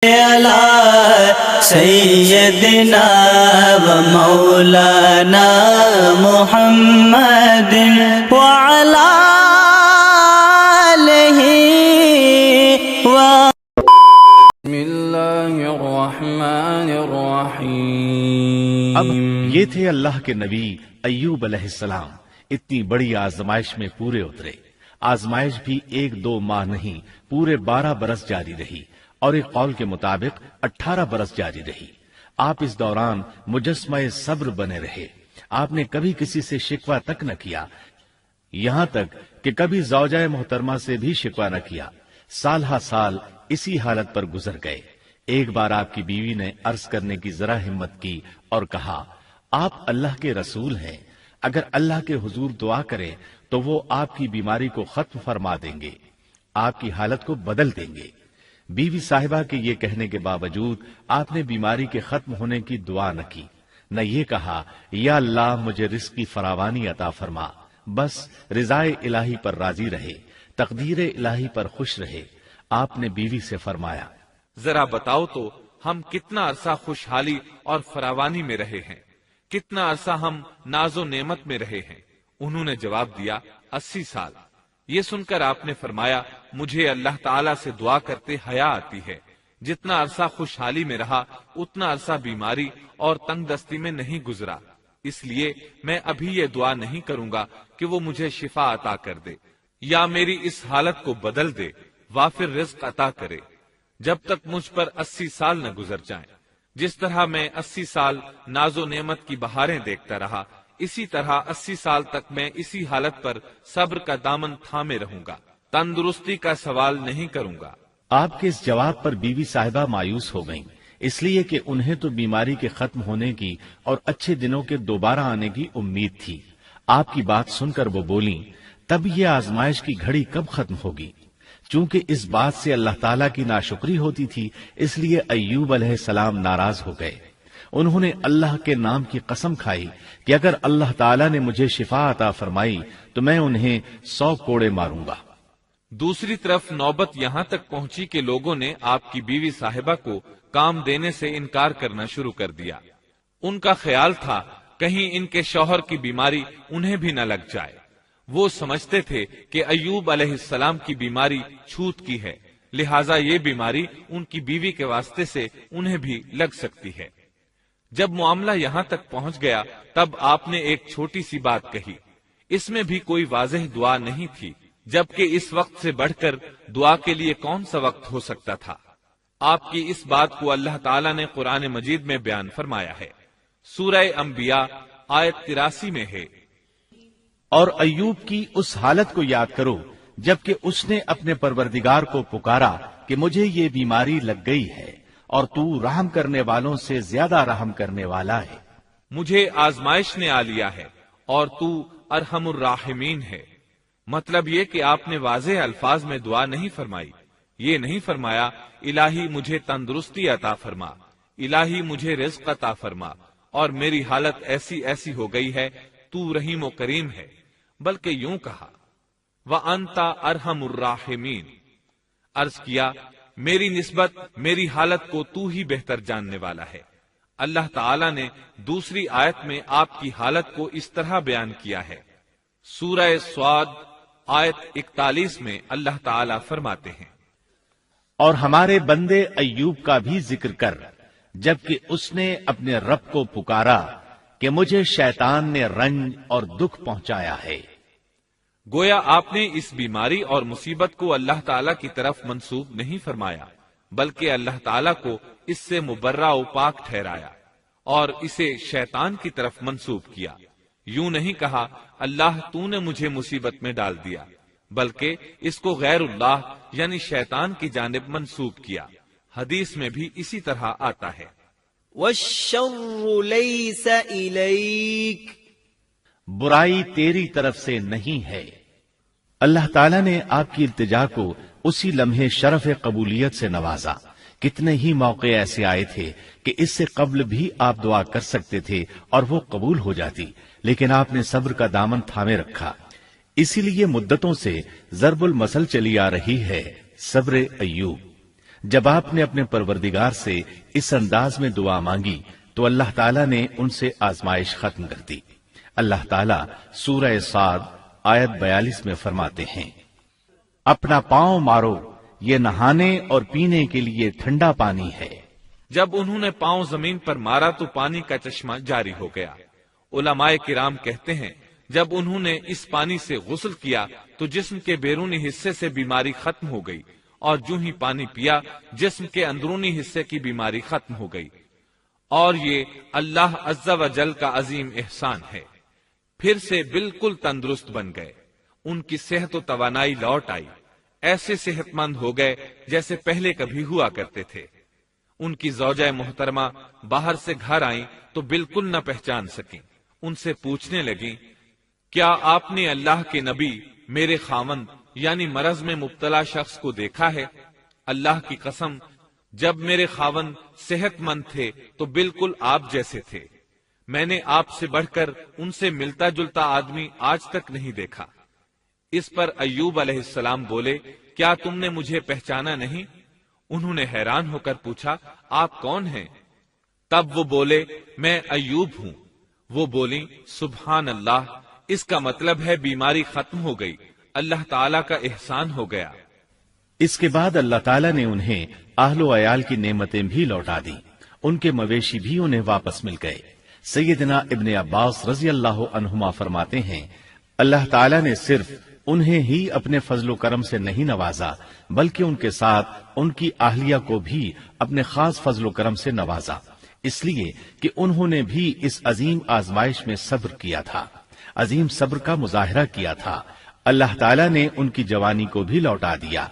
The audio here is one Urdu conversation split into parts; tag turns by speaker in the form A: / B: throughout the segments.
A: علی سیدنا و مولانا محمد وعلی آلہ و
B: بسم اللہ الرحمن الرحیم۔
C: اب یہ تھے اللہ کے نبی ایوب علیہ السلام، اتنی بڑی آزمائش میں پورے اترے۔ آزمائش بھی 1-2 ماہ نہیں، پورے 12 برس جاری رہی، اور ایک قول کے مطابق 18 برس جاری رہی۔ آپ اس دوران مجسمہ صبر بنے رہے۔ آپ نے کبھی کسی سے شکوہ تک نہ کیا، یہاں تک کہ کبھی زوجہ محترمہ سے بھی شکوہ نہ کیا۔ سال ہا سال اسی حالت پر گزر گئے۔ ایک بار آپ کی بیوی نے عرض کرنے کی ذرا ہمت کی اور کہا، آپ اللہ کے رسول ہیں، اگر اللہ کے حضور دعا کریں تو وہ آپ کی بیماری کو ختم فرما دیں گے، آپ کی حالت کو بدل دیں گے۔ بیوی صاحبہ کے یہ کہنے کے باوجود آپ نے بیماری کے ختم ہونے کی دعا نہ کی، نہ یہ کہا یا اللہ مجھے رزق کی فراوانی عطا فرما، بس رضائے الہی پر راضی رہے، تقدیر الہی پر خوش رہے۔ آپ نے بیوی سے فرمایا،
D: ذرا بتاؤ تو ہم کتنا عرصہ خوشحالی اور فراوانی میں رہے ہیں، کتنا عرصہ ہم ناز و نعمت میں رہے ہیں؟ انہوں نے جواب دیا، 80 سال۔ یہ سن کر آپ نے فرمایا، مجھے اللہ تعالیٰ سے دعا کرتے حیا آتی ہے، جتنا عرصہ خوشحالی میں رہا اتنا عرصہ بیماری اور تنگ دستی میں نہیں گزرا، اس لیے میں ابھی یہ دعا نہیں کروں گا کہ وہ مجھے شفا عطا کر دے یا میری اس حالت کو بدل دے، وافر رزق عطا کرے، جب تک مجھ پر 80 سال نہ گزر جائیں۔ جس طرح میں 80 سال ناز و نعمت کی بہاریں دیکھتا رہا، اسی طرح 80 سال تک میں اسی حالت پر صبر کا دامن تھامے رہوں گا، تندرستی کا سوال نہیں کروں گا۔
C: آپ کے اس جواب پر بیوی صاحبہ مایوس ہو گئیں، اس لیے کہ انہیں تو بیماری کے ختم ہونے کی اور اچھے دنوں کے دوبارہ آنے کی امید تھی۔ آپ کی بات سن کر وہ بولیں، تب یہ آزمائش کی گھڑی کب ختم ہوگی؟ چونکہ اس بات سے اللہ تعالیٰ کی ناشکری ہوتی تھی، اس لیے ایوب علیہ السلام ناراض ہو گئے۔ انہوں نے اللہ کے نام کی قسم کھائی کہ اگر اللہ تعالیٰ نے مجھے شفا عطا فرمائی تو میں انہیں 100 کوڑے ماروں گا۔
D: دوسری طرف نوبت یہاں تک پہنچی کہ لوگوں نے آپ کی بیوی صاحبہ کو کام دینے سے انکار کرنا شروع کر دیا۔ ان کا خیال تھا کہیں ان کے شوہر کی بیماری انہیں بھی نہ لگ جائے۔ وہ سمجھتے تھے کہ ایوب علیہ السلام کی بیماری چھوت کی ہے، لہٰذا یہ بیماری ان کی بیوی کے واسطے سے انہیں بھی لگ سکتی ہے۔ جب معاملہ یہاں تک پہنچ گیا تب آپ نے ایک چھوٹی سی بات کہی، اس میں بھی کوئی واضح دعا نہیں تھی، جبکہ اس وقت سے بڑھ کر دعا کے لیے کون سا وقت ہو سکتا تھا؟ آپ کی اس بات کو اللہ تعالیٰ نے قرآن مجید میں بیان فرمایا ہے۔ سورہ انبیاء آیت 83 میں ہے،
C: اور ایوب کی اس حالت کو یاد کرو جبکہ اس نے اپنے پروردگار کو پکارا کہ مجھے یہ بیماری لگ گئی ہے اور تو رحم کرنے والوں سے زیادہ رحم کرنے والا ہے۔
D: مجھے آزمائش نے آ لیا ہے اور تو ارحم الراحمین ہے۔ مطلب یہ کہ آپ نے واضح الفاظ میں دعا نہیں فرمائی، یہ نہیں فرمایا الہی مجھے تندرستی عطا فرما، الہی مجھے رزق عطا فرما اور میری حالت ایسی ایسی ہو گئی ہے، تو رحیم و کریم ہے، بلکہ یوں کہا وَأَنْتَ أَرْحَمُ الرَّاحِمِينَ، عرض کیا میری نسبت میری حالت کو تو ہی بہتر جاننے والا ہے۔ اللہ تعالیٰ نے دوسری آیت میں آپ کی حالت کو اس طرح بیان کیا ہے۔ سورہ صاد آیت 41 میں اللہ تعالیٰ فرماتے ہیں،
C: اور ہمارے بندے ایوب کا بھی ذکر کر جبکہ اس نے اپنے رب کو پکارا کہ مجھے شیطان نے رنج اور دکھ پہنچایا ہے۔
D: گویا آپ نے اس بیماری اور مصیبت کو اللہ تعالیٰ کی طرف منسوب نہیں فرمایا، بلکہ اللہ تعالیٰ کو اس سے مبرہ و پاک ٹھہرایا اور اسے شیطان کی طرف منسوب کیا۔ یوں نہیں کہا اللہ تو نے مجھے مصیبت میں ڈال دیا، بلکہ اس کو غیر اللہ یعنی شیطان کی جانب منسوب کیا۔ حدیث میں بھی اسی طرح آتا ہے،
A: والشر لیس الیک،
C: برائی تیری طرف سے نہیں ہے۔ اللہ تعالیٰ نے آپ کی التجا کو اسی لمحے شرف قبولیت سے نوازا۔ کتنے ہی موقع ایسے آئے تھے کہ اس سے قبل بھی آپ دعا کر سکتے تھے اور وہ قبول ہو جاتی، لیکن آپ نے صبر کا دامن تھامے رکھا۔ اسی لیے مدتوں سے ضرب المثل چلی آ رہی ہے، صبر ایوب۔ جب آپ نے اپنے پروردگار سے اس انداز میں دعا مانگی تو اللہ تعالیٰ نے ان سے آزمائش ختم کر دی۔ اللہ تعالیٰ سورہ صاد آیت 42 میں فرماتے ہیں، اپنا پاؤں مارو، یہ نہانے اور پینے کے لیے ٹھنڈا پانی ہے۔
D: جب انہوں نے پاؤں زمین پر مارا تو پانی کا چشمہ جاری ہو گیا۔ علماء کرام کہتے ہیں جب انہوں نے اس پانی سے غسل کیا تو جسم کے بیرونی حصے سے بیماری ختم ہو گئی، اور جو ہی پانی پیا جسم کے اندرونی حصے کی بیماری ختم ہو گئی، اور یہ اللہ عز و جل کا عظیم احسان ہے۔ پھر سے بالکل تندرست بن گئے، ان کی صحت و توانائی لوٹ آئی، ایسے صحت مند ہو گئے جیسے پہلے کبھی ہوا کرتے تھے۔ ان کی زوجہ محترمہ باہر سے گھر آئیں تو بالکل نہ پہچان سکیں۔ ان سے پوچھنے لگیں، کیا آپ نے اللہ کے نبی میرے خاوند یعنی مرض میں مبتلا شخص کو دیکھا ہے؟ اللہ کی قسم، جب میرے خاوند صحت مند تھے تو بالکل آپ جیسے تھے، میں نے آپ سے بڑھ کر ان سے ملتا جلتا آدمی آج تک نہیں دیکھا۔ اس پر ایوب علیہ السلام بولے، کیا تم نے مجھے پہچانا نہیں؟ انہوں نے حیران ہو کر پوچھا، آپ کون ہیں؟ تب وہ بولے، میں ایوب ہوں۔ وہ بولی، سبحان اللہ، اس کا مطلب ہے بیماری ختم ہو گئی، اللہ تعالیٰ کا احسان ہو گیا۔
C: اس کے بعد اللہ تعالیٰ نے انہیں اہل و عیال کی نعمتیں بھی لوٹا دیں، ان کے مویشی بھی انہیں واپس مل گئے۔ سیدنا ابن عباس رضی اللہ عنہما فرماتے ہیں، اللہ تعالیٰ نے صرف انہیں ہی اپنے فضل و کرم سے نہیں نوازا بلکہ ان کے ساتھ ان کی اہلیہ کو بھی اپنے خاص فضل و کرم سے نوازا، اس لیے کہ انہوں نے بھی اس عظیم آزمائش میں صبر کیا تھا، عظیم صبر کا مظاہرہ کیا تھا۔ اللہ تعالیٰ نے ان کی جوانی کو بھی لوٹا دیا۔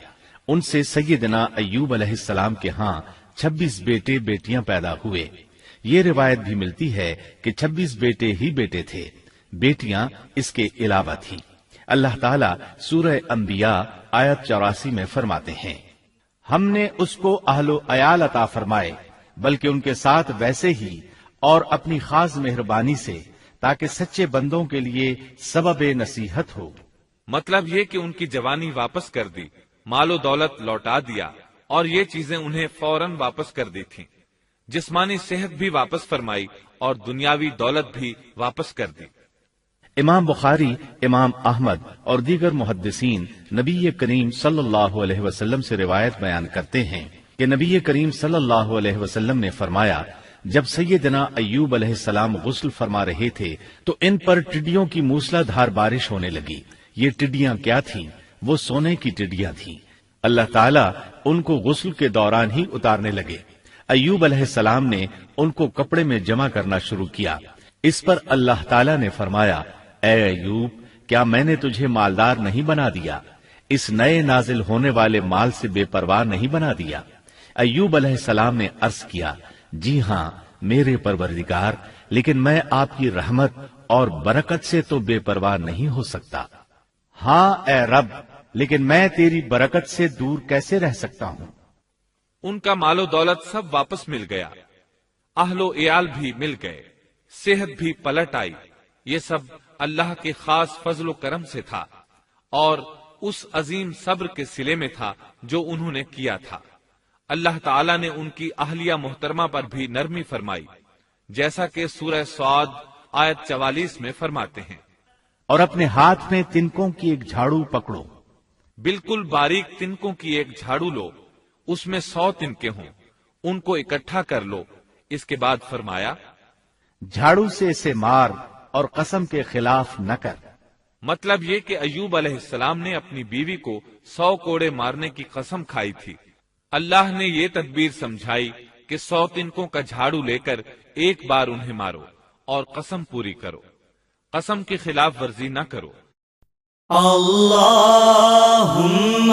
C: ان سے سیدنا ایوب علیہ السلام کے ہاں 26 بیٹے بیٹیاں پیدا ہوئے۔ یہ روایت بھی ملتی ہے کہ 26 بیٹے ہی بیٹے تھے، بیٹیاں اس کے علاوہ تھیں۔ اللہ تعالیٰ سورہ انبیاء آیت 84 میں فرماتے ہیں، ہم نے اس کو اہل و عیال عطا فرمائے بلکہ ان کے ساتھ ویسے ہی اور اپنی خاص مہربانی سے تاکہ سچے بندوں کے لیے سبب نصیحت ہو۔
D: مطلب یہ کہ ان کی جوانی واپس کر دی، مال و دولت لوٹا دیا، اور یہ چیزیں انہیں فوراً واپس کر دی تھیں۔ جسمانی صحت بھی واپس فرمائی اور دنیاوی دولت بھی واپس کر دی۔
C: امام بخاری، امام احمد اور دیگر محدثین نبی کریم صلی اللہ علیہ وسلم سے روایت بیان کرتے ہیں کہ نبی کریم صلی اللہ علیہ وسلم نے فرمایا، جب سیدنا ایوب علیہ السلام غسل فرما رہے تھے تو ان پر ٹڈیوں کی موسلا دھار بارش ہونے لگی۔ یہ ٹڈیاں کیا تھیں؟ وہ سونے کی ٹڈیاں تھیں۔ اللہ تعالیٰ ان کو غسل کے دوران ہی اتارنے لگے۔ ایوب علیہ السلام نے ان کو کپڑے میں جمع کرنا شروع کیا۔ اس پر اللہ تعالیٰ نے فرمایا، اے ایوب، کیا میں نے تجھے مالدار نہیں بنا دیا؟ اس نئے نازل ہونے والے مال سے بے پرواہ نہیں بنا دیا؟ ایوب علیہ السلام نے عرض کیا، جی ہاں میرے پروردگار، لیکن میں آپ کی رحمت اور برکت سے تو بے پرواہ نہیں ہو سکتا۔ ہاں اے رب، لیکن میں تیری برکت سے دور کیسے رہ سکتا ہوں؟
D: ان کا مال و دولت سب واپس مل گیا، اہل و عیال بھی مل گئے، صحت بھی پلٹ آئی۔ یہ سب اللہ کے خاص فضل و کرم سے تھا اور اس عظیم صبر کے صلے میں تھا جو انہوں نے کیا تھا۔ اللہ تعالیٰ نے ان کی اہلیہ محترمہ پر بھی نرمی فرمائی، جیسا کہ سورہ صاد آیت 44 میں فرماتے ہیں،
C: اور اپنے ہاتھ میں تنکوں کی ایک جھاڑو پکڑو۔
D: بالکل باریک تنکوں کی ایک جھاڑو لو، اس میں 100 تنکے ہوں، ان کو اکٹھا کر لو۔ اس کے بعد فرمایا،
C: جھاڑو سے اسے مار اور قسم کے خلاف نہ کر۔
D: مطلب یہ کہ ایوب علیہ السلام نے اپنی بیوی کو 100 کوڑے مارنے کی قسم کھائی تھی۔ اللہ نے یہ تدبیر سمجھائی کہ 100 تنکوں کا جھاڑو لے کر ایک بار انہیں مارو اور قسم پوری کرو، قسم کی خلاف ورزی نہ کرو۔
A: اللہم